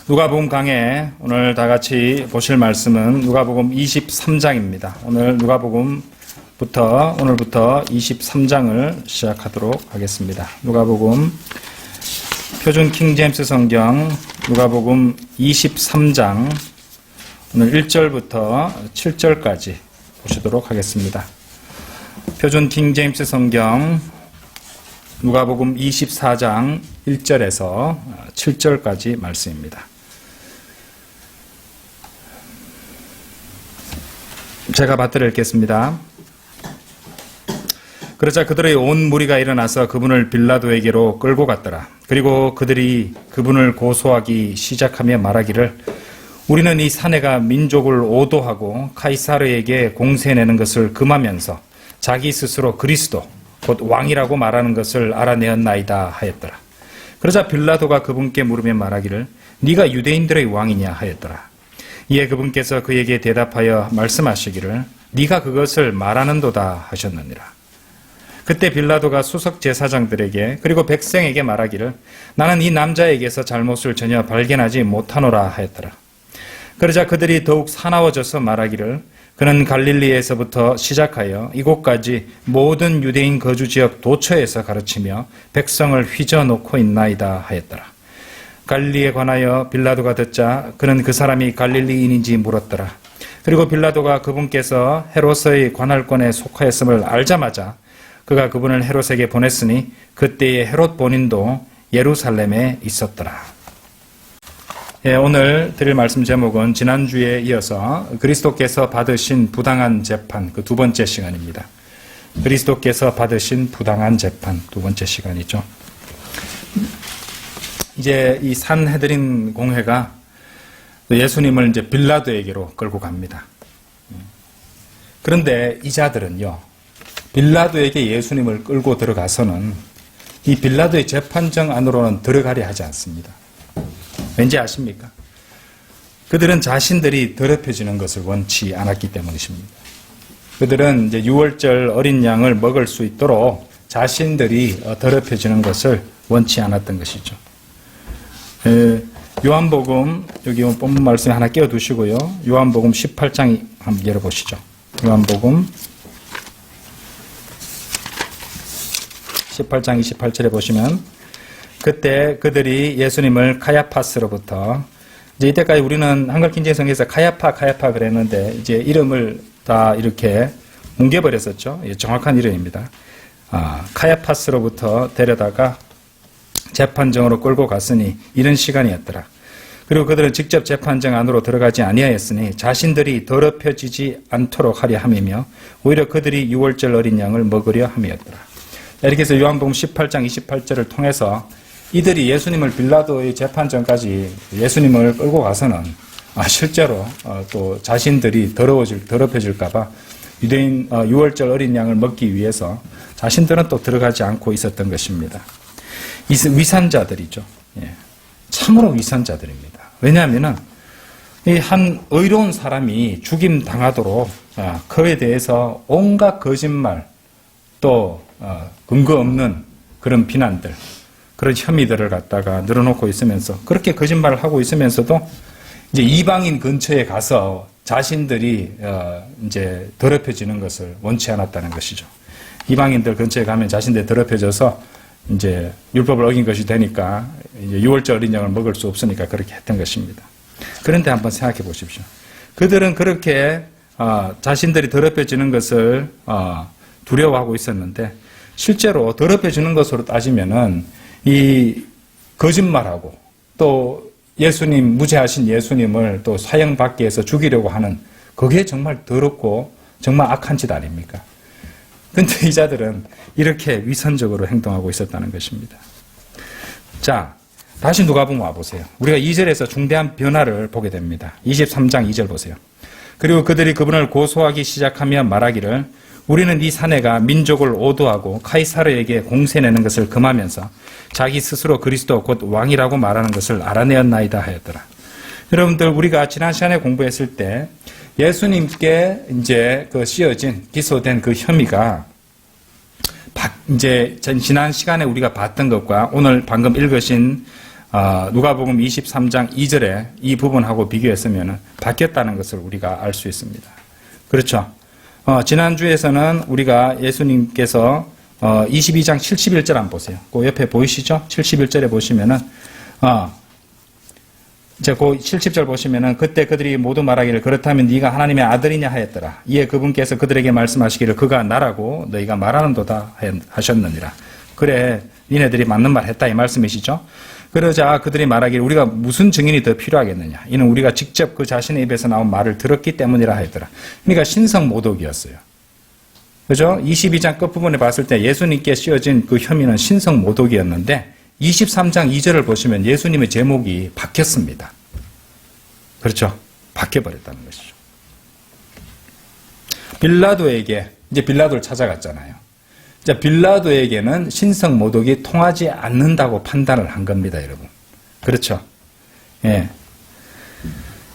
누가복음 강해 오늘 다 같이 보실 말씀은 누가복음 23장입니다. 오늘부터 23장을 시작하도록 하겠습니다. 누가복음 표준 킹제임스 성경 누가복음 23장 오늘 1절부터 7절까지 보시도록 하겠습니다. 표준 킹제임스 성경 누가복음 24장 1절에서 7절까지 말씀입니다. 제가 받들어 읽겠습니다. 그러자 그들의 온 무리가 일어나서 그분을 빌라도에게로 끌고 갔더라. 그리고 그들이 그분을 고소하기 시작하며 말하기를 우리는 이 사내가 민족을 오도하고 카이사르에게 공세내는 것을 금하면서 자기 스스로 그리스도 곧 왕이라고 말하는 것을 알아내었나이다 하였더라. 그러자 빌라도가 그분께 물으며 말하기를 네가 유대인들의 왕이냐 하였더라. 이에 그분께서 그에게 대답하여 말씀하시기를 네가 그것을 말하는도다 하셨느니라. 그때 빌라도가 수석 제사장들에게 그리고 백성에게 말하기를 나는 이 남자에게서 잘못을 전혀 발견하지 못하노라 하였더라. 그러자 그들이 더욱 사나워져서 말하기를 그는 갈릴리에서부터 시작하여 이곳까지 모든 유대인 거주지역 도처에서 가르치며 백성을 휘저놓고 있나이다 하였더라. 갈릴리에 관하여 빌라도가 듣자 그는 그 사람이 갈릴리인인지 물었더라. 그리고 빌라도가 그분께서 헤롯의 관할권에 속하였음을 알자마자 그가 그분을 헤롯에게 보냈으니 그때의 헤롯 본인도 예루살렘에 있었더라. 오늘 드릴 말씀 제목은 지난주에 이어서 그리스도께서 받으신 부당한 재판 그 두 번째 시간입니다. 그리스도께서 받으신 부당한 재판 두 번째 시간이죠. 이제 이 산헤드린 공회가 예수님을 이제 빌라도에게로 끌고 갑니다. 그런데 이 자들은요, 빌라도에게 예수님을 끌고 들어가서는 이 빌라도의 재판정 안으로는 들어가려 하지 않습니다. 왠지 아십니까? 그들은 자신들이 더럽혀지는 것을 원치 않았기 때문이십니다. 그들은 이제 유월절 어린 양을 먹을 수 있도록 자신들이 더럽혀지는 것을 원치 않았던 것이죠. 요한복음, 여기 본문 말씀에 하나 끼워두시고요. 요한복음 18장 한번 열어보시죠. 요한복음 18장 28절에 보시면 그때 그들이 예수님을 카야파스로부터 이제 이때까지 우리는 한글 킹제임스에서 카야파 그랬는데 이제 이름을 다 이렇게 뭉개버렸었죠. 정확한 이름입니다. 카야파스로부터 데려다가 재판정으로 끌고 갔으니 이런 시간이었더라. 그리고 그들은 직접 재판정 안으로 들어가지 아니하였으니 자신들이 더럽혀지지 않도록 하려 함이며 오히려 그들이 유월절 어린 양을 먹으려 함이었더라. 이렇게 해서 요한복음 18장 28절을 통해서 이들이 예수님을 빌라도의 재판정까지 예수님을 끌고 가서는 실제로 또 자신들이 더럽혀질까봐 유대인 유월절 어린 양을 먹기 위해서 자신들은 또 들어가지 않고 있었던 것입니다. 위선자들이죠. 참으로 위선자들입니다. 왜냐하면은 이 한 의로운 사람이 죽임 당하도록 그에 대해서 온갖 거짓말 또 근거 없는 그런 비난들 그런 혐의들을 갖다가 늘어놓고 있으면서 그렇게 거짓말을 하고 있으면서도 이제 이방인 근처에 가서 자신들이 이제 더럽혀지는 것을 원치 않았다는 것이죠. 이방인들 근처에 가면 자신들이 더럽혀져서 이제 율법을 어긴 것이 되니까 이제 유월절 어린 양을 먹을 수 없으니까 그렇게 했던 것입니다. 그런데 한번 생각해 보십시오. 그들은 그렇게 자신들이 더럽혀지는 것을 두려워하고 있었는데 실제로 더럽혀지는 것으로 따지면은 이 거짓말하고 또 예수님 무죄하신 예수님을 또 사형받게 해서 죽이려고 하는 그게 정말 더럽고 정말 악한 짓 아닙니까? 그런데 이 자들은 이렇게 위선적으로 행동하고 있었다는 것입니다. 자, 다시 누가복음 와보세요. 우리가 2절에서 중대한 변화를 보게 됩니다. 23장 2절 보세요. 그리고 그들이 그분을 고소하기 시작하며 말하기를 우리는 이 사내가 민족을 오도하고 카이사르에게 공세내는 것을 금하면서 자기 스스로 그리스도 곧 왕이라고 말하는 것을 알아내었나이다 하였더라. 여러분들 우리가 지난 시간에 공부했을 때 예수님께 이제 그 씌어진 기소된 그 혐의가 이제 지난 시간에 우리가 봤던 것과 오늘 방금 읽으신 누가복음 23장 2절에 이 부분하고 비교했으면 바뀌었다는 것을 우리가 알 수 있습니다. 그렇죠. 지난주에서는 우리가 예수님께서 22장 71절 한번 보세요. 그 옆에 보이시죠? 71절에 보시면은 이제 그 70절 보시면은 그때 그들이 모두 말하기를 그렇다면 네가 하나님의 아들이냐 하였더라. 이에 그분께서 그들에게 말씀하시기를 그가 나라고 너희가 말하는도다 하셨느니라. 그래 니네들이 맞는 말 했다 이 말씀이시죠. 그러자 그들이 말하기를 우리가 무슨 증인이 더 필요하겠느냐. 이는 우리가 직접 그 자신의 입에서 나온 말을 들었기 때문이라 하였더라. 그러니까 신성모독이었어요. 그죠? 22장 끝부분에 봤을 때 예수님께 씌워진 그 혐의는 신성모독이었는데 23장 2절을 보시면 예수님의 제목이 바뀌었습니다. 그렇죠? 바뀌어버렸다는 것이죠. 빌라도에게, 이제 빌라도를 찾아갔잖아요. 자, 빌라도에게는 신성모독이 통하지 않는다고 판단을 한 겁니다, 여러분. 그렇죠? 예.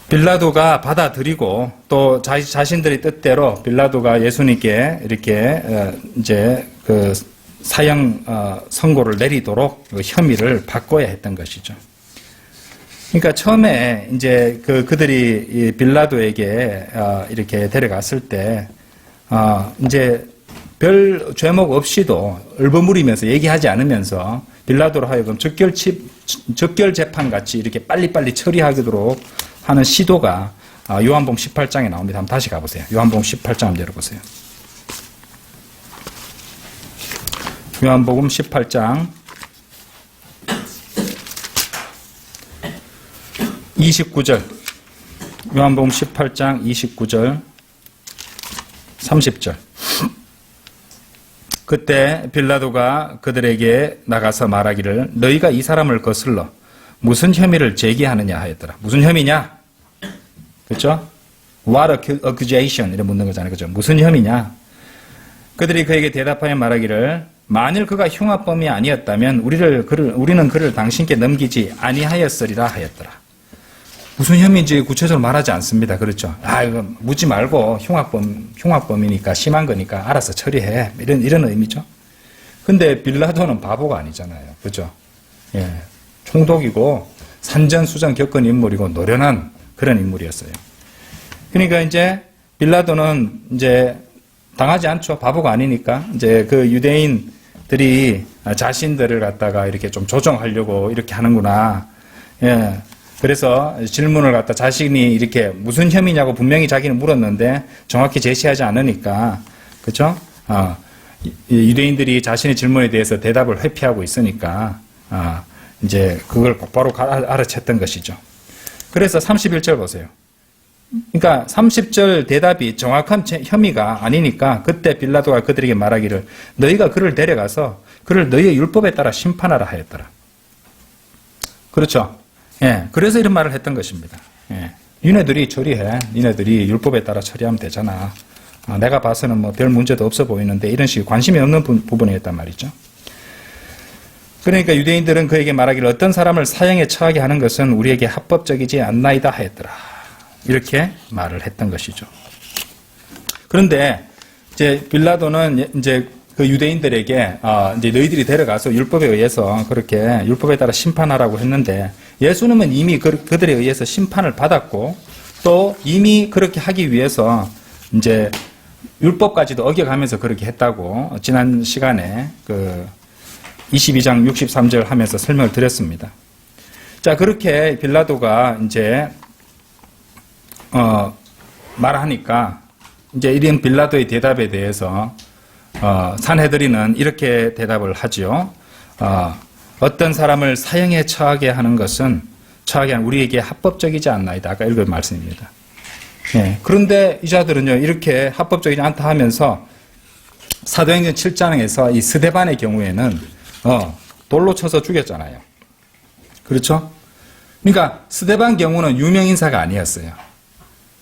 빌라도가 받아들이고 또 자신들의 뜻대로 빌라도가 예수님께 이렇게 이제 그 사형 선고를 내리도록 그 혐의를 바꿔야 했던 것이죠. 그러니까 처음에 이제 그들이 빌라도에게 이렇게 데려갔을 때 이제 별 죄목 없이도 얼버무리면서 얘기하지 않으면서 빌라도로 하여금 적결 재판 같이 이렇게 빨리빨리 처리하도록 하는 시도가 요한복음 18장에 나옵니다. 한번 다시 가보세요. 요한복음 18장 한번 열어보세요. 요한복음 18장 29절 요한복음 18장 29절 30절 그때 빌라도가 그들에게 나가서 말하기를 너희가 이 사람을 거슬러 무슨 혐의를 제기하느냐 하였더라. 무슨 혐의냐? 그렇죠? What accusation 이런 묻는 거잖아요. 그렇죠? 무슨 혐의냐? 그들이 그에게 대답하여 말하기를 만일 그가 흉악범이 아니었다면 우리는 그를 당신께 넘기지 아니하였으리라 하였더라. 무슨 혐의인지 구체적으로 말하지 않습니다. 그렇죠? 이거 묻지 말고 흉악범이니까 심한 거니까 알아서 처리해. 이런 의미죠. 근데 빌라도는 바보가 아니잖아요. 그렇죠? 예. 총독이고 산전수전 겪은 인물이고 노련한 그런 인물이었어요. 그러니까 이제 빌라도는 이제 당하지 않죠. 바보가 아니니까. 이제 그 유대인들이 자신들을 갖다가 이렇게 좀 조정하려고 이렇게 하는구나. 예. 그래서 질문을 갖다 자신이 이렇게 무슨 혐의냐고 분명히 자기는 물었는데 정확히 제시하지 않으니까. 그렇죠? 유대인들이 자신의 질문에 대해서 대답을 회피하고 있으니까 이제 그걸 곧바로 알아챘던 것이죠. 그래서 31절 보세요. 그러니까 30절 대답이 정확한 혐의가 아니니까 그때 빌라도가 그들에게 말하기를 너희가 그를 데려가서 그를 너희의 율법에 따라 심판하라 하였더라. 그렇죠? 예, 그래서 이런 말을 했던 것입니다. 예, 니네들이 처리해. 니네들이 율법에 따라 처리하면 되잖아. 내가 봐서는 뭐 별 문제도 없어 보이는데 이런 식의 관심이 없는 부분이었단 말이죠. 그러니까 유대인들은 그에게 말하기를 어떤 사람을 사형에 처하게 하는 것은 우리에게 합법적이지 않나이다 하였더라. 이렇게 말을 했던 것이죠. 그런데 이제 빌라도는 이제 그 유대인들에게 이제 너희들이 데려가서 율법에 의해서 그렇게 율법에 따라 심판하라고 했는데 예수님은 이미 그들에 의해서 심판을 받았고 또 이미 그렇게 하기 위해서 이제 율법까지도 어겨가면서 그렇게 했다고 지난 시간에 그 22장 63절 하면서 설명을 드렸습니다. 자, 그렇게 빌라도가 이제 말하니까 이제 이런 빌라도의 대답에 대해서 산헤드린은 이렇게 대답을 하죠. 어떤 사람을 사형에 처하게 하는 것은 우리에게 합법적이지 않나이다. 아까 읽은 말씀입니다. 예, 그런데 이 자들은요 이렇게 합법적이지 않다 하면서 사도행전 7장에서 이 스데반의 경우에는 돌로 쳐서 죽였잖아요. 그렇죠? 그러니까 스데반 경우는 유명 인사가 아니었어요.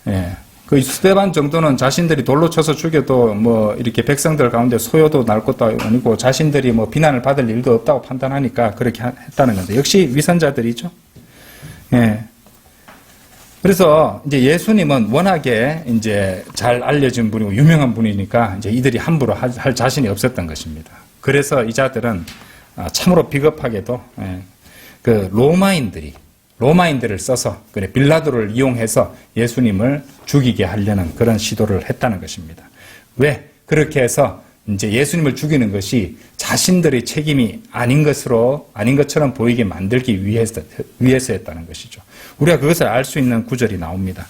예. 그 스데반 정도는 자신들이 돌로 쳐서 죽여도 뭐 이렇게 백성들 가운데 소요도 날 것도 아니고 자신들이 뭐 비난을 받을 일도 없다고 판단하니까 그렇게 했다는 건데 역시 위선자들이죠. 예. 그래서 이제 예수님은 워낙에 이제 잘 알려진 분이고 유명한 분이니까 이제 이들이 함부로 할 자신이 없었던 것입니다. 그래서 이 자들은 참으로 비겁하게도 그 로마인들을 써서 그래 빌라도를 이용해서 예수님을 죽이게 하려는 그런 시도를 했다는 것입니다. 왜? 그렇게 해서 이제 예수님을 죽이는 것이 자신들의 책임이 아닌 것처럼 보이게 만들기 위해서였다는 것이죠. 우리가 그것을 알 수 있는 구절이 나옵니다.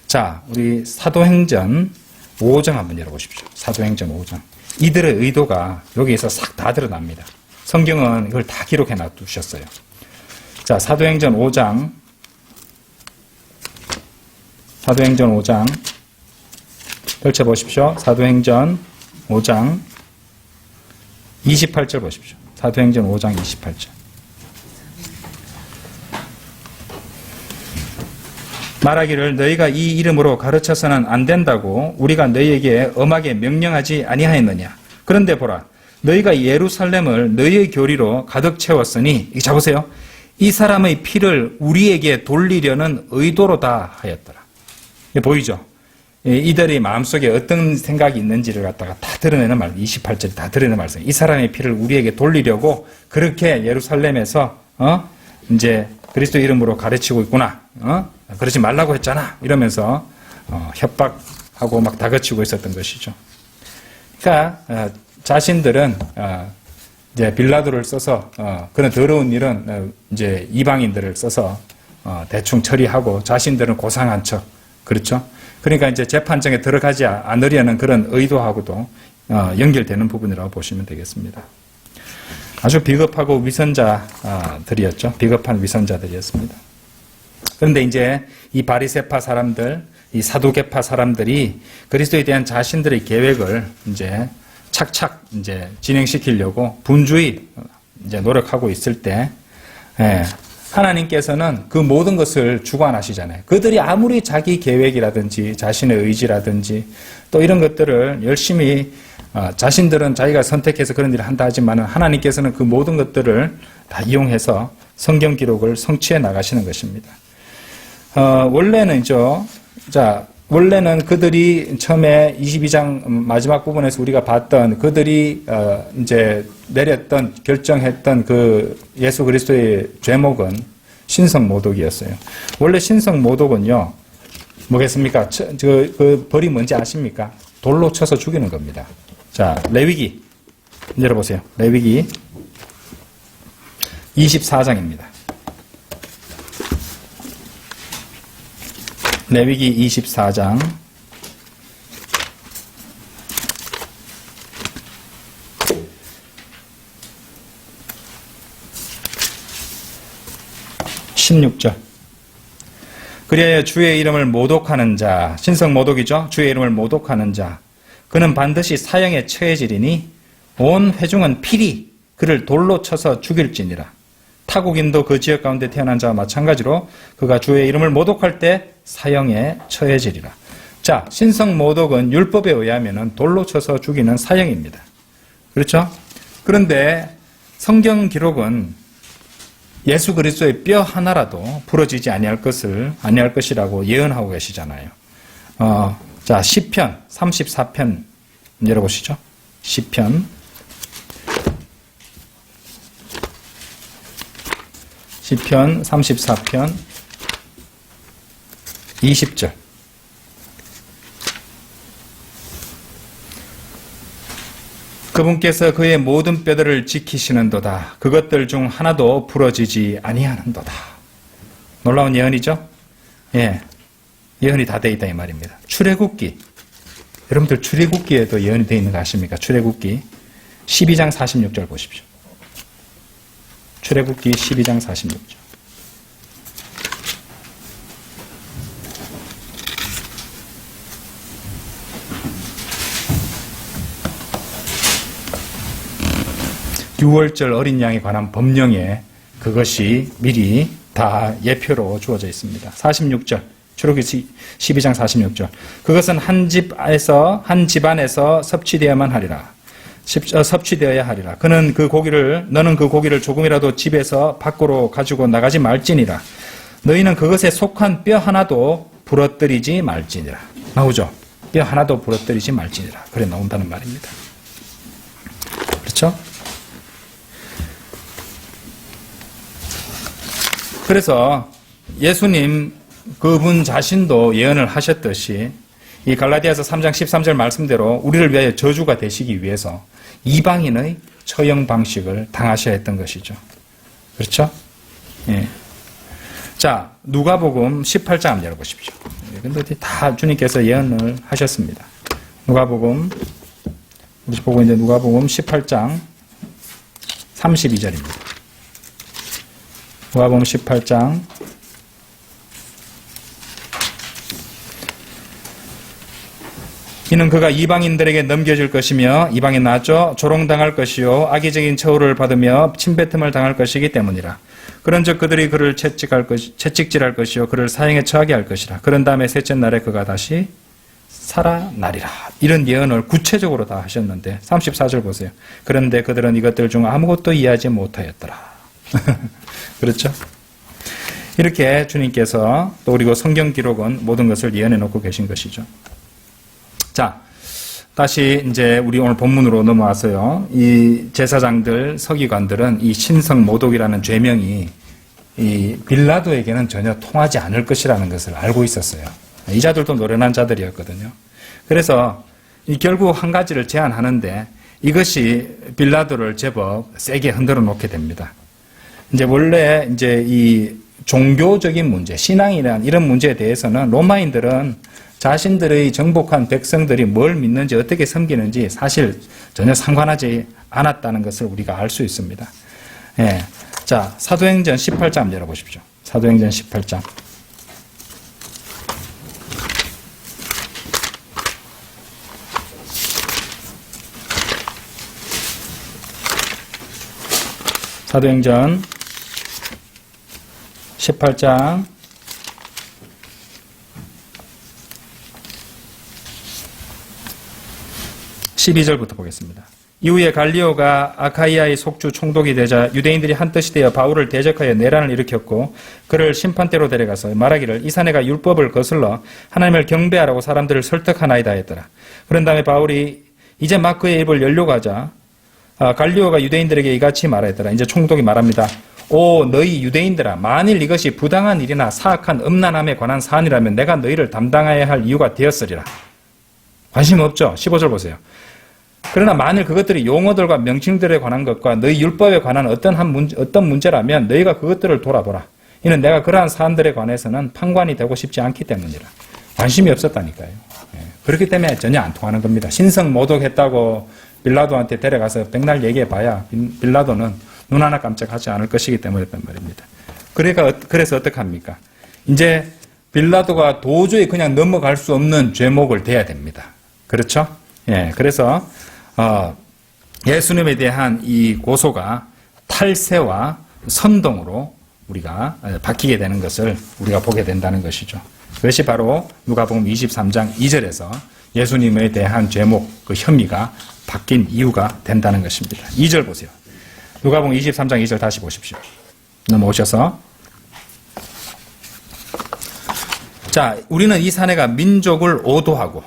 자, 우리 사도행전 5장 한번 열어보십시오. 사도행전 5장. 이들의 의도가 여기에서 싹 다 드러납니다. 성경은 이걸 다 기록해 놔두셨어요. 자, 사도행전 5장. 펼쳐보십시오. 사도행전 5장 28절 보십시오. 사도행전 5장 28절. 말하기를 너희가 이 이름으로 가르쳐서는 안 된다고 우리가 너희에게 엄하게 명령하지 아니하였느냐. 그런데 보라, 너희가 예루살렘을 너희의 교리로 가득 채웠으니, 이거 잡으세요. 이 사람의 피를 우리에게 돌리려는 의도로다 하였더라. 보이죠? 이들의 마음속에 어떤 생각이 있는지를 갖다가 다 드러내는 말, 28절이 다 드러내는 말씀. 이 사람의 피를 우리에게 돌리려고 그렇게 예루살렘에서 이제 그리스도 이름으로 가르치고 있구나. 그러지 말라고 했잖아. 이러면서 협박하고 막 다그치고 있었던 것이죠. 그러니까 자신들은 이제 빌라도를 써서 그런 더러운 일은 이제 이방인들을 써서 대충 처리하고 자신들은 고상한 척, 그렇죠? 그러니까 이제 재판정에 들어가지 않으려는 그런 의도하고도 연결되는 부분이라고 보시면 되겠습니다. 아주 비겁하고 위선자들이었죠. 비겁한 위선자들이었습니다. 그런데 이제 이 바리새파 사람들, 이 사두개파 사람들이 그리스도에 대한 자신들의 계획을 이제 착착 이제 진행시키려고 분주히 이제 노력하고 있을 때, 하나님께서는 그 모든 것을 주관하시잖아요. 그들이 아무리 자기 계획이라든지 자신의 의지라든지 또 이런 것들을 열심히 자신들은 자기가 선택해서 그런 일을 한다 하지만 하나님께서는 그 모든 것들을 다 이용해서 성경 기록을 성취해 나가시는 것입니다. 원래는 그들이 처음에 22장 마지막 부분에서 우리가 봤던 그들이 이제 결정했던 그 예수 그리스도의 죄목은 신성모독이었어요. 원래 신성모독은요, 뭐겠습니까? 그 벌이 뭔지 아십니까? 돌로 쳐서 죽이는 겁니다. 자, 레위기 열어보세요. 레위기 24장입니다. 레위기 24장 16절. 그리하여 주의 이름을 모독하는 자, 신성모독이죠. 주의 이름을 모독하는 자, 그는 반드시 사형에 처해지리니 온 회중은 필히 그를 돌로 쳐서 죽일지니라. 타국인도 그 지역 가운데 태어난 자와 마찬가지로 그가 주의 이름을 모독할 때 사형에 처해지리라. 자, 신성모독은 율법에 의하면 돌로 쳐서 죽이는 사형입니다. 그렇죠? 그런데 성경 기록은 예수 그리스도의 뼈 하나라도 부러지지 아니할 것이라고 예언하고 계시잖아요. 자, 시편 34편 열어보시죠. 시편 34편 20절. 그분께서 그의 모든 뼈들을 지키시는도다. 그것들 중 하나도 부러지지 아니하는도다. 놀라운 예언이죠? 예, 예언이 다 돼 있다 이 말입니다. 출애굽기, 여러분들 출애굽기에도 예언이 돼 있는 거 아십니까? 출애굽기 12장 46절 보십시오. 출애굽기 12장 46절. 유월절 어린 양에 관한 법령에 그것이 미리 다 예표로 주어져 있습니다. 46절, 출애굽기 12장 46절. 그것은 한 집안에서 섭취되어야만 하리라. 섭취되어야 하리라. 너는 그 고기를 조금이라도 집에서 밖으로 가지고 나가지 말지니라. 너희는 그것에 속한 뼈 하나도 부러뜨리지 말지니라. 나오죠? 뼈 하나도 부러뜨리지 말지니라. 그래 나온다는 말입니다. 그렇죠? 그래서 예수님 그분 자신도 예언을 하셨듯이 이 갈라디아서 3장 13절 말씀대로 우리를 위하여 저주가 되시기 위해서 이방인의 처형 방식을 당하셔야 했던 것이죠. 그렇죠? 예. 자, 누가복음 18장 한번 열어보십시오. 근데 다 주님께서 예언을 하셨습니다. 누가복음, 우리 보고 있는 누가복음 18장 32절입니다. 누가복음 18장 이는 그가 이방인들에게 넘겨질 것이며 이방인 나죠 조롱당할 것이요 악의적인 처우를 받으며 침뱉음을 당할 것이기 때문이라. 그런즉 그들이 그를 채찍질할 것이요 그를 사형에 처하게 할 것이라. 그런 다음에 셋째 날에 그가 다시 살아나리라. 이런 예언을 구체적으로 다 하셨는데 34절 보세요. 그런데 그들은 이것들 중 아무것도 이해하지 못하였더라. 그렇죠? 이렇게 주님께서 또 그리고 성경 기록은 모든 것을 예언해 놓고 계신 것이죠. 자, 다시 이제 우리 오늘 본문으로 넘어와서요. 이 제사장들, 서기관들은 이 신성 모독이라는 죄명이 이 빌라도에게는 전혀 통하지 않을 것이라는 것을 알고 있었어요. 이 자들도 노련한 자들이었거든요. 그래서 결국 한 가지를 제안하는데 이것이 빌라도를 제법 세게 흔들어 놓게 됩니다. 이제 원래 이제 이 종교적인 문제, 신앙이란 이런 문제에 대해서는 로마인들은 자신들의 정복한 백성들이 뭘 믿는지 어떻게 섬기는지 사실 전혀 상관하지 않았다는 것을 우리가 알 수 있습니다. 예. 자, 사도행전 18장 한번 열어보십시오. 사도행전 18장. 사도행전 18장 12절부터 보겠습니다. 이후에 갈리오가 아카이아의 속주 총독이 되자 유대인들이 한뜻이 되어 바울을 대적하여 내란을 일으켰고 그를 심판대로 데려가서 말하기를 이 사내가 율법을 거슬러 하나님을 경배하라고 사람들을 설득하나이다 했더라. 그런 다음에 바울이 이제 막 그의 입을 열려고 하자 갈리오가 유대인들에게 이같이 말하였더라. 이제 총독이 말합니다. 오 너희 유대인들아, 만일 이것이 부당한 일이나 사악한 음란함에 관한 사안이라면 내가 너희를 담당해야 할 이유가 되었으리라. 관심 없죠? 15절 보세요. 그러나 만일 그것들이 용어들과 명칭들에 관한 것과 너희 율법에 관한 어떤 문제라면 너희가 그것들을 돌아보라. 이는 내가 그러한 사안들에 관해서는 판관이 되고 싶지 않기 때문이라. 관심이 없었다니까요. 그렇기 때문에 전혀 안 통하는 겁니다. 신성 모독했다고 빌라도한테 데려가서 백날 얘기해봐야 빌라도는 눈 하나 깜짝하지 않을 것이기 때문이었단 말입니다. 그래서 어떡합니까? 이제 빌라도가 도저히 그냥 넘어갈 수 없는 죄목을 대야 됩니다. 그렇죠? 예, 그래서 예수님에 대한 이 고소가 탈세와 선동으로 우리가 바뀌게 되는 것을 우리가 보게 된다는 것이죠. 그것이 바로 누가복음 23장 2절에서 예수님에 대한 죄목, 그 혐의가 바뀐 이유가 된다는 것입니다. 2절 보세요. 누가복음 23장 2절 다시 보십시오. 넘어오셔서 자, 우리는 이 사내가 민족을 오도하고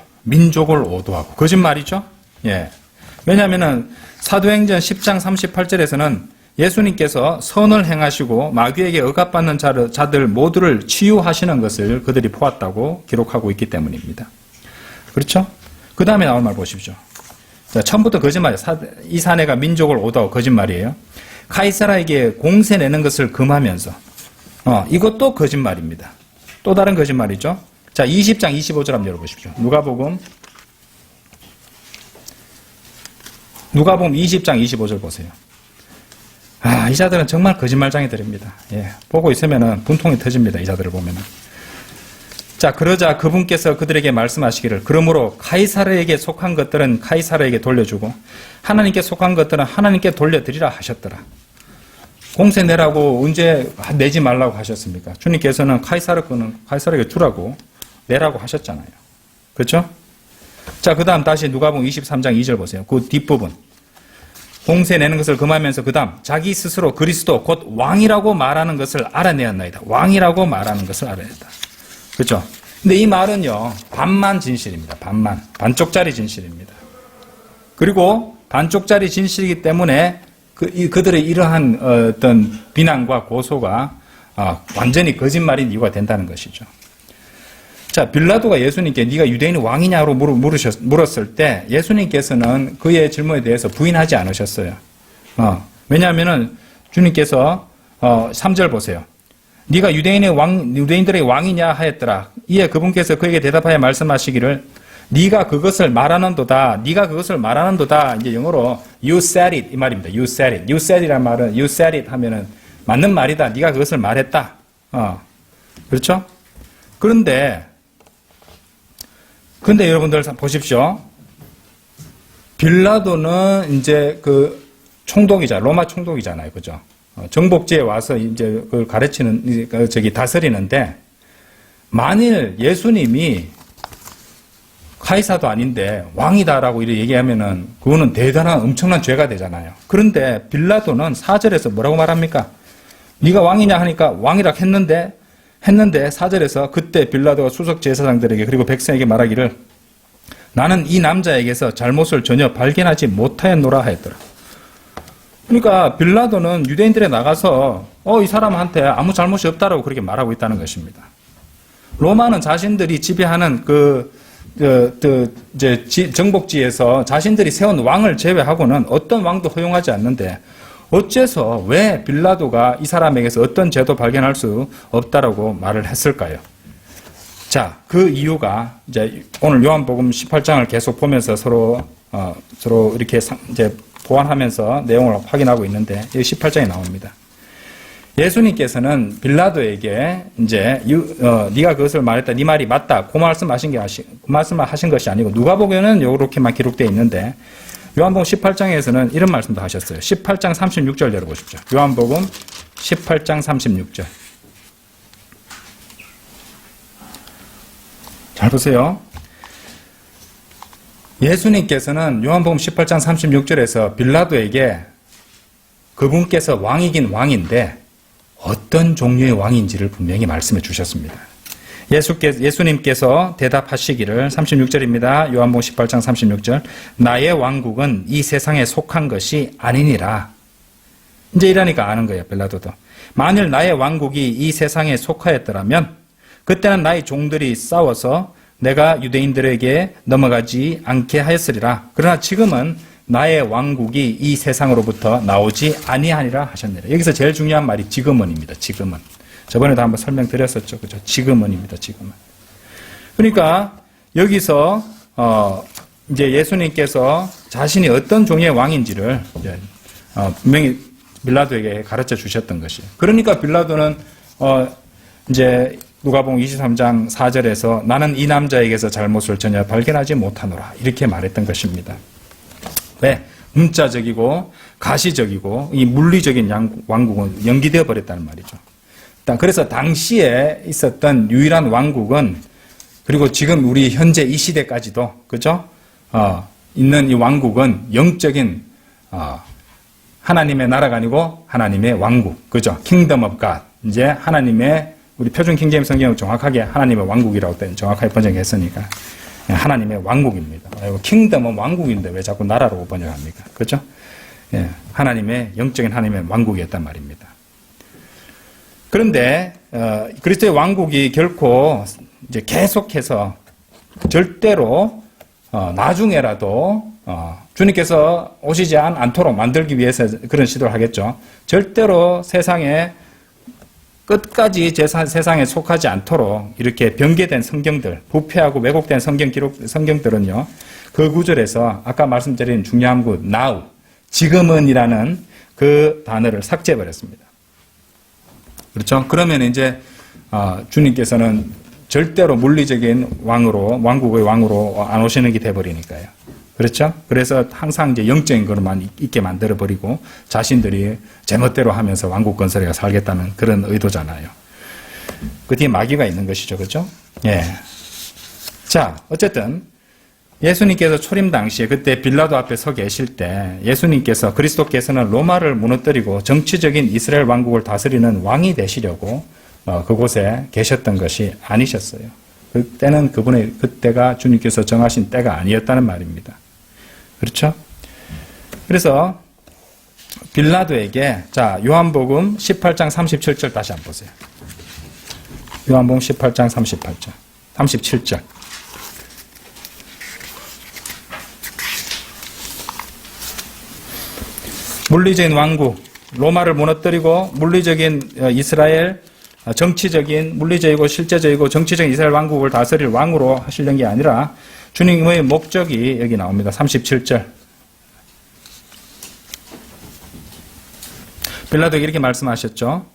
거짓말이죠? 예. 왜냐하면은 사도행전 10장 38절에서는 예수님께서 선을 행하시고 마귀에게 억압받는 자들 모두를 치유하시는 것을 그들이 보았다고 기록하고 있기 때문입니다. 그렇죠? 그 다음에 나온 말 보십시오. 자, 처음부터 거짓말이에요. 이 사내가 민족을 오도하고 거짓말이에요. 카이사라에게 공세 내는 것을 금하면서 이것도 거짓말입니다. 또 다른 거짓말이죠. 자, 20장 25절 한번 열어보십시오. 누가복음 20장 25절 보세요. 이 자들은 정말 거짓말장애들입니다. 예, 보고 있으면은 분통이 터집니다. 이 자들을 보면은. 자, 그러자 그분께서 그들에게 말씀하시기를 그러므로 카이사르에게 속한 것들은 카이사르에게 돌려주고 하나님께 속한 것들은 하나님께 돌려드리라 하셨더라. 공세 내라고 언제 내지 말라고 하셨습니까? 주님께서는 카이사르 거는 카이사르에게 주라고 내라고 하셨잖아요. 그렇죠? 자, 그 다음 다시 누가복음 23장 2절 보세요. 그 뒷부분. 공세 내는 것을 금하면서 그 다음 자기 스스로 그리스도 곧 왕이라고 말하는 것을 알아내었나이다. 왕이라고 말하는 것을 알아냈다. 그렇죠? 근데 이 말은요, 반만 진실입니다. 반쪽짜리 진실입니다. 그리고 반쪽짜리 진실이기 때문에 그들의 이러한 어떤 비난과 고소가 완전히 거짓말인 이유가 된다는 것이죠. 자, 빌라도가 예수님께 네가 유대인의 왕이냐고 물었을 때 예수님께서는 그의 질문에 대해서 부인하지 않으셨어요. 왜냐하면은 주님께서 3절 보세요. 네가 유대인들의 왕이냐 하였더라. 이에 그분께서 그에게 대답하여 말씀하시기를 네가 그것을 말하는도다. 이제 영어로 you said it 이 말입니다. you said it이란 말은 you said it 하면은 맞는 말이다. 네가 그것을 말했다. 그렇죠? 그런데 여러분들 보십시오. 빌라도는 이제 로마 총독이잖아요. 그죠? 정복지에 와서 이제 그걸 다스리는데, 만일 예수님이 카이사도 아닌데 왕이다라고 이렇게 얘기하면은 그거는 대단한 엄청난 죄가 되잖아요. 그런데 빌라도는 4절에서 뭐라고 말합니까? 네가 왕이냐 하니까 왕이라 했는데 4절에서 그때 빌라도가 수석 제사장들에게 그리고 백성에게 말하기를 나는 이 남자에게서 잘못을 전혀 발견하지 못하였노라 하였더라. 그러니까 빌라도는 유대인들에 나가서 이 사람한테 아무 잘못이 없다라고 그렇게 말하고 있다는 것입니다. 로마는 자신들이 지배하는 이제 정복지에서 자신들이 세운 왕을 제외하고는 어떤 왕도 허용하지 않는데 어째서 왜 빌라도가 이 사람에게서 어떤 죄도 발견할 수 없다라고 말을 했을까요? 자, 그 이유가 이제 오늘 요한복음 18장을 계속 보면서 서로 이렇게 이제 보완하면서 내용을 확인하고 있는데 이 18장에 나옵니다. 예수님께서는 빌라도에게 이제 네가 그것을 말했다. 네 말이 맞다. 그 말씀을 하신 것이 아니고 누가복음에는 이렇게만 기록되어 있는데 요한복음 18장에서는 이런 말씀도 하셨어요. 18장 36절 열어보십시오. 요한복음 18장 36절. 잘 보세요. 예수님께서는 요한복음 18장 36절에서 빌라도에게 그분께서 왕이긴 왕인데 어떤 종류의 왕인지를 분명히 말씀해 주셨습니다. 예수님께서 대답하시기를 36절입니다. 요한복음 18장 36절. 나의 왕국은 이 세상에 속한 것이 아니니라. 이제 이러니까 아는 거예요. 빌라도도. 만일 나의 왕국이 이 세상에 속하였더라면 그때는 나의 종들이 싸워서 내가 유대인들에게 넘어가지 않게 하였으리라. 그러나 지금은 나의 왕국이 이 세상으로부터 나오지 아니하니라 하셨느니라. 여기서 제일 중요한 말이 지금은입니다. 지금은. 저번에도 한번 설명드렸었죠. 그죠? 지금은입니다. 지금은. 그러니까 여기서 이제 예수님께서 자신이 어떤 종의 왕인지를 이제 분명히 빌라도에게 가르쳐 주셨던 것이에요. 그러니까 빌라도는 이제 누가복음 23장 4절에서 나는 이 남자에게서 잘못을 전혀 발견하지 못하노라 이렇게 말했던 것입니다. 왜? 문자적이고 가시적이고 이 물리적인 왕국은 연기되어 버렸다는 말이죠. 그래서 당시에 있었던 유일한 왕국은 그리고 지금 우리 현재 이 시대까지도 그죠? 있는 이 왕국은 영적인 하나님의 나라가 아니고 하나님의 왕국 그죠? Kingdom of God 이제 하나님의 우리 표준 킹제임 성경은 정확하게 하나님의 왕국이라고 정확하게 번역했으니까 하나님의 왕국입니다. 킹덤은 왕국인데 왜 자꾸 나라로 번역합니까? 그렇죠? 예, 하나님의 영적인 하나님의 왕국이었단 말입니다. 그런데 그리스도의 왕국이 결코 이제 계속해서 절대로 나중에라도 주님께서 오시지 않도록 만들기 위해서 그런 시도를 하겠죠. 절대로 세상에 끝까지 세상에 속하지 않도록 이렇게 변개된 성경들, 부패하고 왜곡된 성경들은요, 그 구절에서 아까 말씀드린 중요한 구, now, 지금은이라는 그 단어를 삭제해버렸습니다. 그렇죠? 그러면 이제, 주님께서는 절대로 물리적인 왕국의 왕으로 안 오시는 게 돼버리니까요. 그렇죠? 그래서 항상 이제 영적인 것만 있게 만들어버리고 자신들이 제멋대로 하면서 왕국 건설에 살겠다는 그런 의도잖아요. 그 뒤에 마귀가 있는 것이죠. 그렇죠? 예. 자, 어쨌든 예수님께서 초림 당시에 그때 빌라도 앞에 서 계실 때 예수님께서 그리스도께서는 로마를 무너뜨리고 정치적인 이스라엘 왕국을 다스리는 왕이 되시려고 그곳에 계셨던 것이 아니셨어요. 그때는 그때가 주님께서 정하신 때가 아니었다는 말입니다. 그렇죠? 그래서 빌라도에게, 자, 요한복음 18장 37절 다시 한번 보세요. 요한복음 18장 37절. 물리적인 왕국, 로마를 무너뜨리고 물리적인 이스라엘, 정치적인, 물리적이고 실제적이고 정치적인 이스라엘 왕국을 다스릴 왕으로 하시려는 게 아니라 주님의 목적이 여기 나옵니다. 37절. 빌라도에게 이렇게 말씀하셨죠.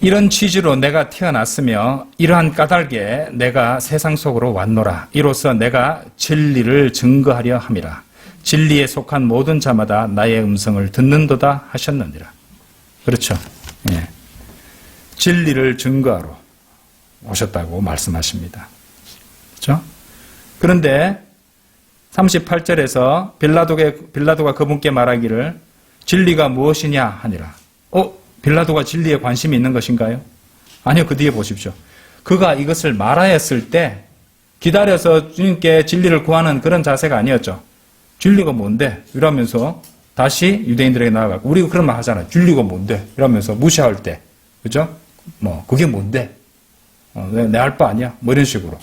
이런 취지로 내가 태어났으며 이러한 까닭에 내가 세상 속으로 왔노라. 이로써 내가 진리를 증거하려 함이라. 진리에 속한 모든 자마다 나의 음성을 듣는도다 하셨느니라. 그렇죠. 예. 진리를 증거하러 오셨다고 말씀하십니다. 그렇죠? 그런데 38절에서 빌라도가 그분께 말하기를 진리가 무엇이냐 하니라. 빌라도가 진리에 관심이 있는 것인가요? 아니요. 그 뒤에 보십시오. 그가 이것을 말하였을 때 기다려서 주님께 진리를 구하는 그런 자세가 아니었죠. 진리가 뭔데? 이러면서 다시 유대인들에게 나아가고, 우리가 그런 말 하잖아요. 진리가 뭔데? 이러면서 무시할 때. 그죠? 그게 뭔데? 내 알 바 아니야? 이런 식으로.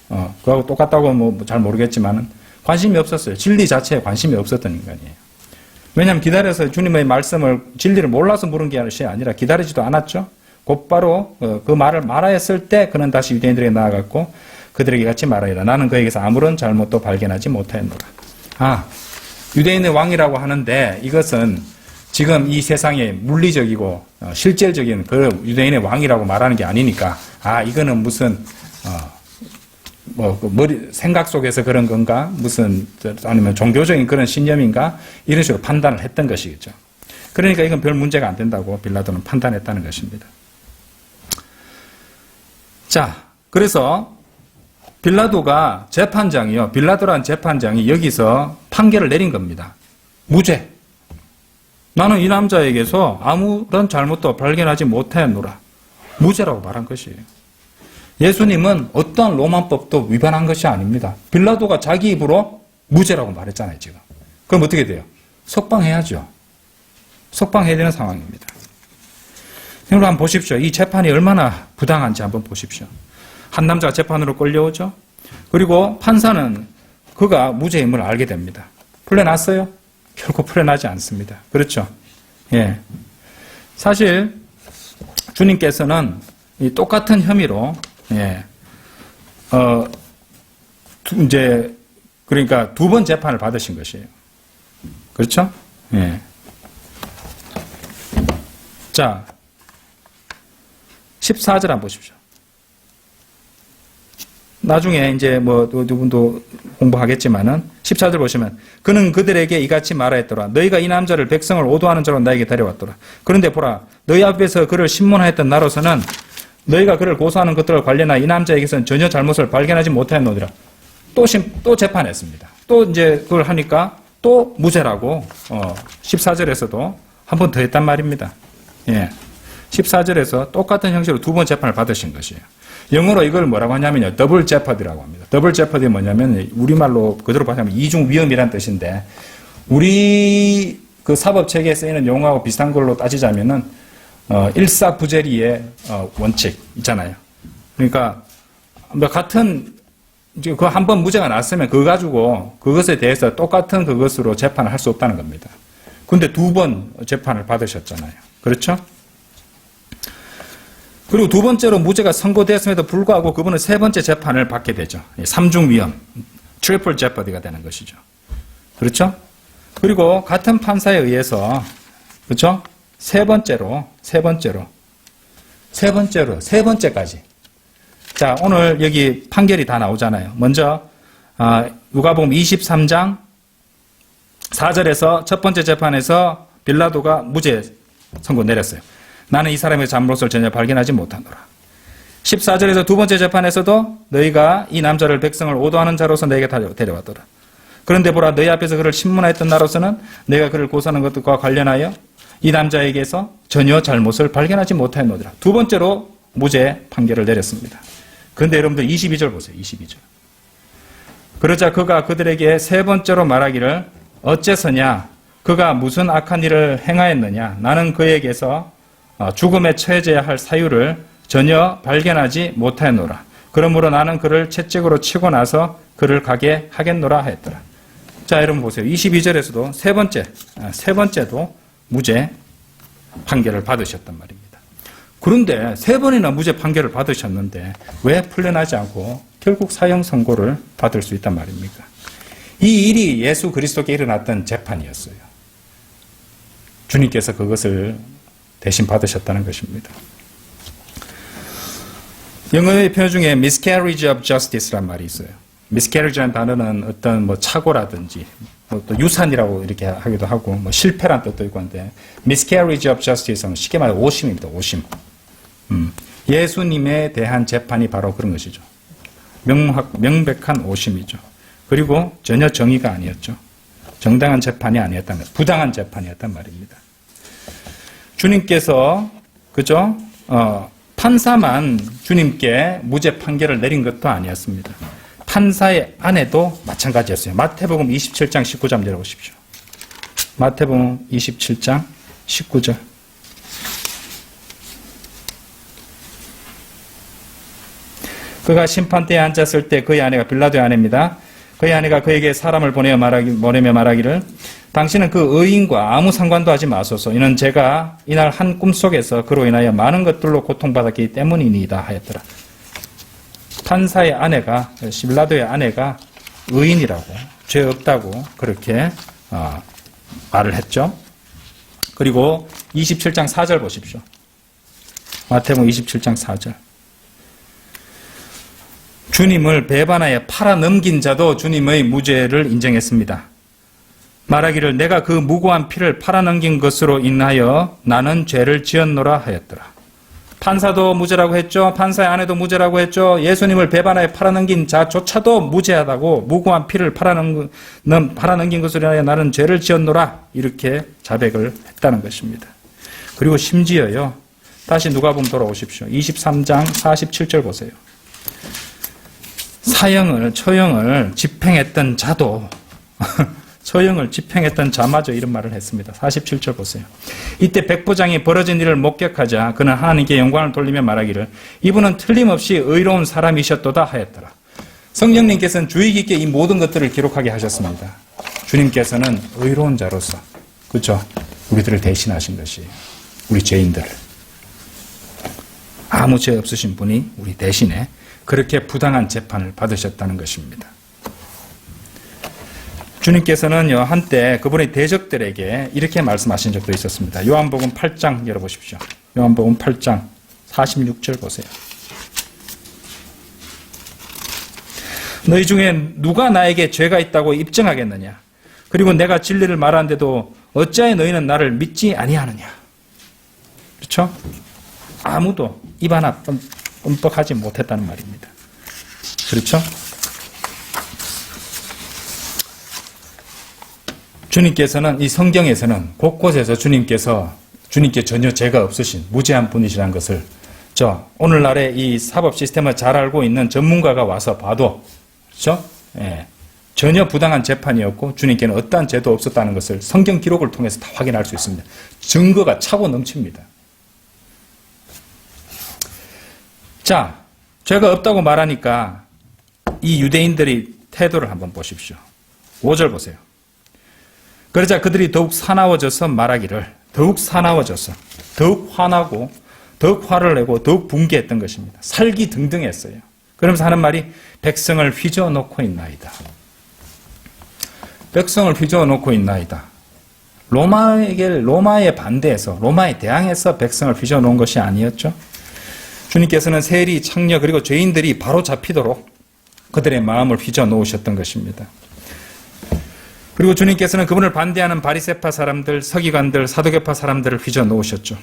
그거하고 똑같다고 잘 모르겠지만은 관심이 없었어요. 진리 자체에 관심이 없었던 인간이에요. 왜냐하면 기다려서 주님의 말씀을, 진리를 몰라서 물은 것이 아니라 기다리지도 않았죠. 곧바로 그 말을 말하였을 때 그는 다시 유대인들에게 나아갔고 그들에게 같이 말하이라. 나는 그에게서 아무런 잘못도 발견하지 못하였노라. 유대인의 왕이라고 하는데 이것은 지금 이 세상에 물리적이고 실질적인 그 유대인의 왕이라고 말하는 게 아니니까 이거는 무슨 생각 속에서 그런 건가? 아니면 종교적인 그런 신념인가? 이런 식으로 판단을 했던 것이겠죠. 그러니까 이건 별 문제가 안 된다고 빌라도는 판단했다는 것입니다. 자, 그래서 빌라도라는 재판장이 여기서 판결을 내린 겁니다. 무죄. 나는 이 남자에게서 아무런 잘못도 발견하지 못하였노라. 무죄라고 말한 것이에요. 예수님은 어떠한 로만법도 위반한 것이 아닙니다. 빌라도가 자기 입으로 무죄라고 말했잖아요, 지금. 그럼 어떻게 돼요? 석방해야죠. 석방해야 되는 상황입니다. 여러분 한번 보십시오. 이 재판이 얼마나 부당한지 한번 보십시오. 한 남자가 재판으로 끌려오죠. 그리고 판사는 그가 무죄임을 알게 됩니다. 풀려났어요? 결코 풀려나지 않습니다. 그렇죠? 예. 사실 주님께서는 이 똑같은 혐의로 그러니까 두 번 재판을 받으신 것이에요. 그렇죠? 예. 자, 14절 한번 보십시오. 나중에 이제 누군도 공부하겠지만은 14절 보시면 그는 그들에게 이같이 말하였더라. 너희가 이 남자를 백성을 오도하는 자로 나에게 데려왔더라. 그런데 보라, 너희 앞에서 그를 신문하였던 나로서는 너희가 그를 고소하는 것들과 관련하여 이 남자에게서는 전혀 잘못을 발견하지 못하였노니라. 또 재판했습니다. 또 이제 그걸 하니까 또 무죄라고 14절에서도 한 번 더 했단 말입니다. 예. 14절에서 똑같은 형식으로 두 번 재판을 받으신 것이에요. 영어로 이걸 뭐라고 하냐면요. 더블 제퍼디라고 합니다. 더블 제퍼디 뭐냐면 우리말로 그대로 하자면 이중 위험이란 뜻인데 우리 그 사법 체계에 쓰이는 용어하고 비슷한 걸로 따지자면은 일사부재리의 원칙 있잖아요. 그러니까 같은 그 한 번 무죄가 났으면 그거 가지고 그것에 대해서 똑같은 그것으로 재판을 할 수 없다는 겁니다. 근데 두 번 재판을 받으셨잖아요. 그렇죠? 그리고 두 번째로 무죄가 선고되었음에도 불구하고 그분은 세 번째 재판을 받게 되죠. 삼중 위험, 트리플 제퍼디가 되는 것이죠. 그렇죠? 그리고 같은 판사에 의해서, 그렇죠? 세 번째까지. 자, 오늘 여기 판결이 다 나오잖아요. 먼저 누가복음 23장 4절에서 첫 번째 재판에서 빌라도가 무죄 선고 내렸어요. 나는 이 사람의 잘못을 전혀 발견하지 못하노라. 14절에서 두 번째 재판에서도 너희가 이 남자를 백성을 오도하는 자로서 내게 데려왔더라. 그런데 보라, 너희 앞에서 그를 신문하였던 나로서는 내가 그를 고소하는 것과 관련하여 이 남자에게서 전혀 잘못을 발견하지 못하였노라. 두 번째로 무죄 판결을 내렸습니다. 그런데 여러분들 22절 보세요. 22절. 그러자 그가 그들에게 세 번째로 말하기를 어째서냐? 그가 무슨 악한 일을 행하였느냐? 나는 그에게서 죽음에 처해져야 할 사유를 전혀 발견하지 못하였노라. 그러므로 나는 그를 채찍으로 치고 나서 그를 가게 하겠노라 하였더라. 자, 여러분 보세요. 22절에서도 세 번째도 무죄 판결을 받으셨단 말입니다. 그런데 세 번이나 무죄 판결을 받으셨는데 왜 풀려나지 않고 결국 사형 선고를 받을 수 있단 말입니까? 이 일이 예수 그리스도께 일어났던 재판이었어요. 주님께서 그것을 대신 받으셨다는 것입니다. 영어의 표현 중에 miscarriage of justice란 말이 있어요. miscarriage라는 단어는 어떤 착오라든지 또 유산이라고 이렇게 하기도 하고 실패란 뜻도 있고 한데 miscarriage of justice는 쉽게 말해 오심입니다. 오심. 예수님에 대한 재판이 바로 그런 것이죠. 명백한 오심이죠. 그리고 전혀 정의가 아니었죠. 정당한 재판이 아니었다는 것, 부당한 재판이었단 말입니다. 주님께서 그죠? 판사만 주님께 무죄 판결을 내린 것도 아니었습니다. 판사의 아내도 마찬가지였어요. 마태복음 27장 19절 한번 열어보십시오. 마태복음 27장 19절. 그가 심판대에 앉았을 때 그의 아내가 빌라도의 아내입니다. 그의 아내가 그에게 사람을 보내며 말하기를 당신은 그 의인과 아무 상관도 하지 마소서. 이는 제가 이날 한 꿈속에서 그로 인하여 많은 것들로 고통받았기 때문이니이다 하였더라. 판사의 아내가, 빌라도의 아내가 의인이라고, 죄 없다고 그렇게 말을 했죠. 그리고 27장 4절 보십시오. 마태복음 27장 4절. 주님을 배반하여 팔아넘긴 자도 주님의 무죄를 인정했습니다. 말하기를 내가 그 무고한 피를 팔아넘긴 것으로 인하여 나는 죄를 지었노라 하였더라. 판사도 무죄라고 했죠. 판사의 아내도 무죄라고 했죠. 예수님을 배반하여 팔아넘긴 자조차도 무죄하다고 무고한 피를 팔아넘긴 것으로 인하여 나는 죄를 지었노라 이렇게 자백을 했다는 것입니다. 그리고 심지어요. 다시 누가복음 돌아오십시오. 23장 47절 보세요. 처형을 집행했던 자도 처형을 집행했던 자마저 이런 말을 했습니다. 47절 보세요. 이때 백부장이 벌어진 일을 목격하자 그는 하나님께 영광을 돌리며 말하기를 이분은 틀림없이 의로운 사람이셨도다 하였더라. 성령님께서는 주의 깊게 이 모든 것들을 기록하게 하셨습니다. 주님께서는 의로운 자로서 그렇죠? 우리들을 대신하신 것이 우리 죄인들을 아무 죄 없으신 분이 우리 대신에 그렇게 부당한 재판을 받으셨다는 것입니다. 주님께서는요, 한때 그분의 대적들에게 이렇게 말씀하신 적도 있었습니다. 요한복음 8장 열어보십시오. 요한복음 8장 46절 보세요. 너희 중에 누가 나에게 죄가 있다고 입증하겠느냐? 그리고 내가 진리를 말하는데도 어찌하여 너희는 나를 믿지 아니하느냐? 그렇죠? 아무도 입 하나 끔뻑하지 못했다는 말입니다. 그렇죠? 주님께서는 이 성경에서는 곳곳에서 주님께 전혀 죄가 없으신 무죄한 분이시라는 것을 오늘날의 이 사법 시스템을 잘 알고 있는 전문가가 와서 봐도 그렇죠? 예, 전혀 부당한 재판이었고 주님께는 어떠한 죄도 없었다는 것을 성경 기록을 통해서 다 확인할 수 있습니다. 증거가 차고 넘칩니다. 자, 죄가 없다고 말하니까 이 유대인들이 태도를 한번 보십시오. 5절 보세요. 그러자 그들이 더욱 사나워져서 말하기를 더욱 화나고 더욱 화를 내고 더욱 분개했던 것입니다. 살기등등했어요. 그러면서 하는 말이 백성을 휘저어놓고 있나이다. 백성을 휘저어놓고 있나이다. 로마에 반대해서 로마에 대항해서 백성을 휘저어놓은 것이 아니었죠. 주님께서는 세리, 창녀 그리고 죄인들이 바로 잡히도록 그들의 마음을 휘저어놓으셨던 것입니다. 그리고 주님께서는 그분을 반대하는 바리새파 사람들, 서기관들, 사두개파 사람들을 휘저 놓으셨죠.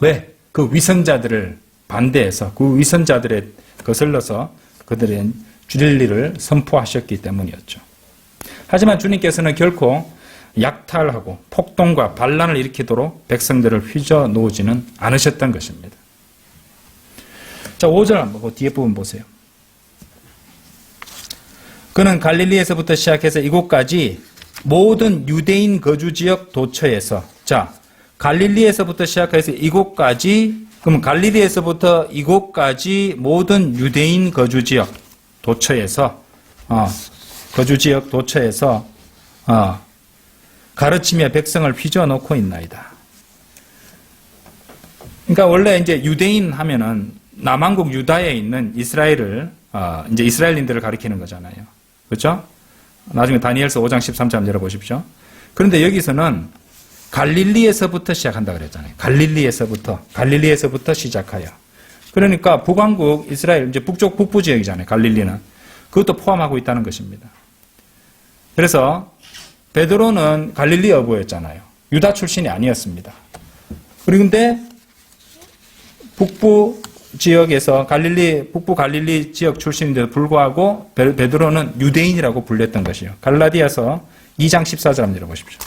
왜? 그 위선자들을 반대해서 그 위선자들에 거슬러서 그들의 진리를 선포하셨기 때문이었죠. 하지만 주님께서는 결코 약탈하고 폭동과 반란을 일으키도록 백성들을 휘저 놓으지는 않으셨던 것입니다. 자, 5절 한번 보고 뒤에 부분 보세요. 그는 갈릴리에서부터 시작해서 이곳까지 모든 유대인 거주 지역 도처에서, 자, 갈릴리에서부터 시작해서 이곳까지, 그럼 갈릴리에서부터 이곳까지 모든 유대인 거주 지역 도처에서, 거주 지역 도처에서, 가르치며 백성을 휘저어 놓고 있나이다. 그러니까 원래 이제 유대인 하면은 남한국 유다에 있는 이스라엘을, 이제 이스라엘인들을 가리키는 거잖아요. 그렇죠? 나중에 다니엘서 5장 13절 열어보십시오. 그런데 여기서는 갈릴리에서부터 시작한다 그랬잖아요. 갈릴리에서부터 시작하여. 그러니까 북왕국 이스라엘, 이제 북쪽 북부 지역이잖아요. 갈릴리는. 그것도 포함하고 있다는 것입니다. 그래서 베드로는 갈릴리 어부였잖아요. 유다 출신이 아니었습니다. 그런데 북부 지역에서 북부 갈릴리 지역 출신인데도 불구하고 베드로는 유대인이라고 불렸던 것이요. 갈라디아서 2장 14절 한번 열어보십시오.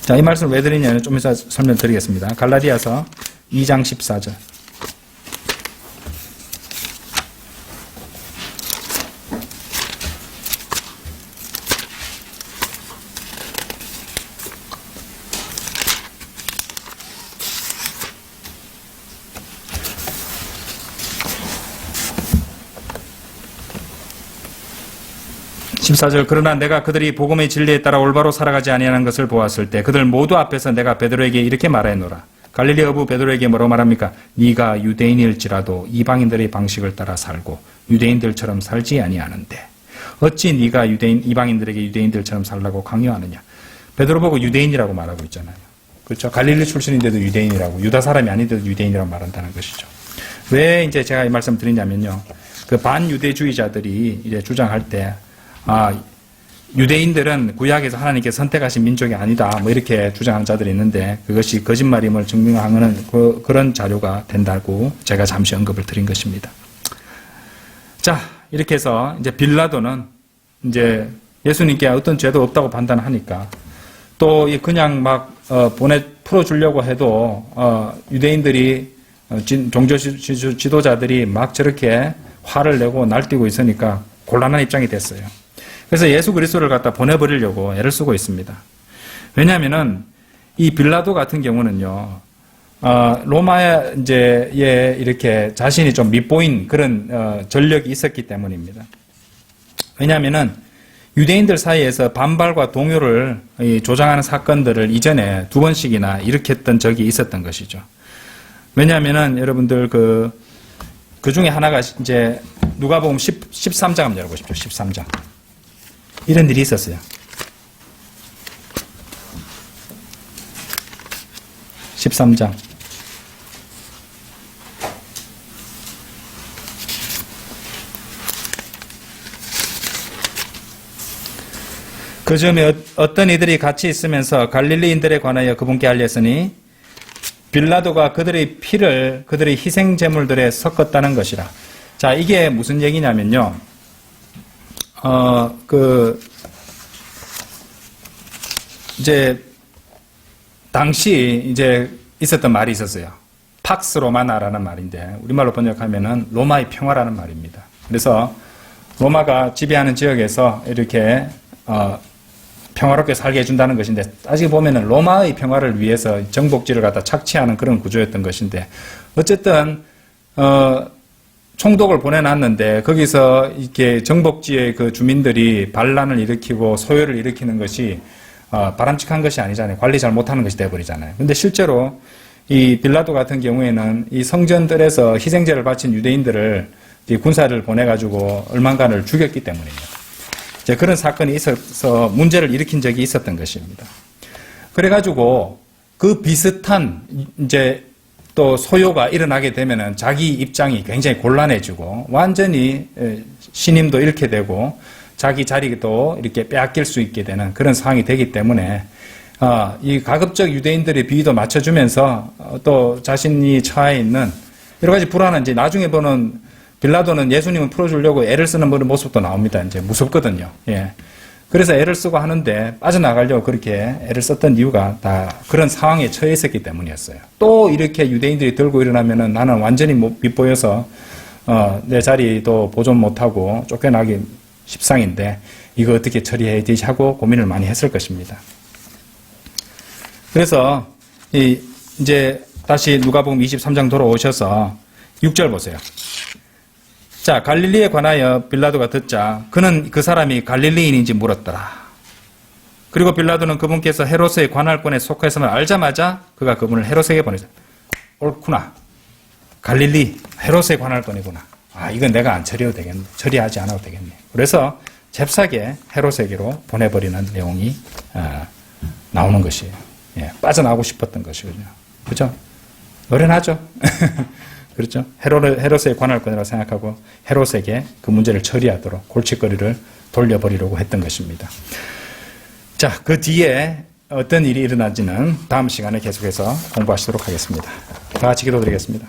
자, 이 말씀을 왜 드리냐면 좀 이따 설명드리겠습니다. 갈라디아서 2장 14절. 그러나 내가 그들이 복음의 진리에 따라 올바로 살아가지 아니하는 것을 보았을 때 그들 모두 앞에서 내가 베드로에게 이렇게 말하노라. 갈릴리 어부 베드로에게 뭐라고 말합니까? 네가 유대인일지라도 이방인들의 방식을 따라 살고 유대인들처럼 살지 아니하는데 어찌 네가 이방인들에게 유대인들처럼 살라고 강요하느냐. 베드로 보고 유대인이라고 말하고 있잖아요. 그렇죠? 갈릴리 출신인데도 유대인이라고, 유다 사람이 아닌데도 유대인이라고 말한다는 것이죠. 왜 이제 제가 이 말씀 드리냐면요. 그 반유대주의자들이 이제 주장할 때 유대인들은 구약에서 하나님께서 선택하신 민족이 아니다. 뭐 이렇게 주장하는 자들이 있는데 그것이 거짓말임을 증명하는 그런 자료가 된다고 제가 잠시 언급을 드린 것입니다. 자, 이렇게 해서 이제 빌라도는 이제 예수님께 어떤 죄도 없다고 판단하니까 또 그냥 막 풀어주려고 해도 유대인들이 종교 지도자들이 막 저렇게 화를 내고 날뛰고 있으니까 곤란한 입장이 됐어요. 그래서 예수 그리스도를 갖다 보내버리려고 애를 쓰고 있습니다. 왜냐하면은 이 빌라도 같은 경우는요, 로마에 이제 이렇게 자신이 좀 밉보인 그런 전력이 있었기 때문입니다. 왜냐하면은 유대인들 사이에서 반발과 동요를 조장하는 사건들을 이전에 2번씩이나 일으켰던 적이 있었던 것이죠. 왜냐하면은 여러분들 그 중에 하나가 이제 누가복음 13장 한번 열어보십시오. 13장. 이런 일이 있었어요. 13장. 그 즈음에 어떤 이들이 같이 있으면서 갈릴리인들에 관하여 그분께 알렸으니 빌라도가 그들의 피를 그들의 희생제물들에 섞었다는 것이라. 자, 이게 무슨 얘기냐면요. 이제 당시 이제 있었던 말이 있었어요. 팍스 로마나라는 말인데 우리말로 번역하면은 로마의 평화라는 말입니다. 그래서 로마가 지배하는 지역에서 이렇게 평화롭게 살게 해준다는 것인데, 따지고 보면은 로마의 평화를 위해서 정복지를 갖다 착취하는 그런 구조였던 것인데, 어쨌든 총독을 보내놨는데 거기서 이렇게 정복지의 그 주민들이 반란을 일으키고 소요를 일으키는 것이 바람직한 것이 아니잖아요. 관리 잘 못하는 것이 돼버리잖아요. 근데 실제로 이 빌라도 같은 경우에는 이 성전들에서 희생제를 바친 유대인들을 군사를 보내가지고 얼만간을 죽였기 때문입니다. 이제 그런 사건이 있어서 문제를 일으킨 적이 있었던 것입니다. 그래가지고 그 비슷한 이제 또 소요가 일어나게 되면은 자기 입장이 굉장히 곤란해지고 완전히 신임도 잃게 되고 자기 자리도 이렇게 빼앗길 수 있게 되는 그런 상황이 되기 때문에 이 가급적 유대인들의 비위도 맞춰주면서 또 자신이 처해 있는 여러 가지 불안한 이제 나중에 보는 빌라도는 예수님을 풀어주려고 애를 쓰는 모습도 나옵니다. 이제 무섭거든요. 예. 그래서 애를 쓰고 하는데 빠져나가려고 그렇게 애를 썼던 이유가 다 그런 상황에 처해 있었기 때문이었어요. 또 이렇게 유대인들이 들고 일어나면은 나는 완전히 못 보여서 내 자리도 보존 못하고 쫓겨나기 십상인데 이거 어떻게 처리해야 되지 하고 고민을 많이 했을 것입니다. 그래서 이제 다시 누가복음 23장 돌아오셔서 6절 보세요. 자, 갈릴리에 관하여 빌라도가 듣자 그는 그 사람이 갈릴리인인지 물었더라. 그리고 빌라도는 그분께서 헤롯의 관할권에 속하였음을 알자마자 그가 그분을 헤롯에게 보내자. 옳구나. 갈릴리 헤롯의 관할권이구나. 아, 이건 내가 안 처리해도 되겠네. 처리하지 않아도 되겠네. 그래서 잽싸게 헤롯에게로 보내버리는 내용이 나오는 것이에요. 예, 빠져나오고 싶었던 것이거든요. 그렇죠? 어련하죠? 그렇죠? 헤롯의 관할권이라고 생각하고 헤롯에게 그 문제를 처리하도록 골칫거리를 돌려버리려고 했던 것입니다. 자, 그 뒤에 어떤 일이 일어난지는 다음 시간에 계속해서 공부하시도록 하겠습니다. 다 같이 기도드리겠습니다.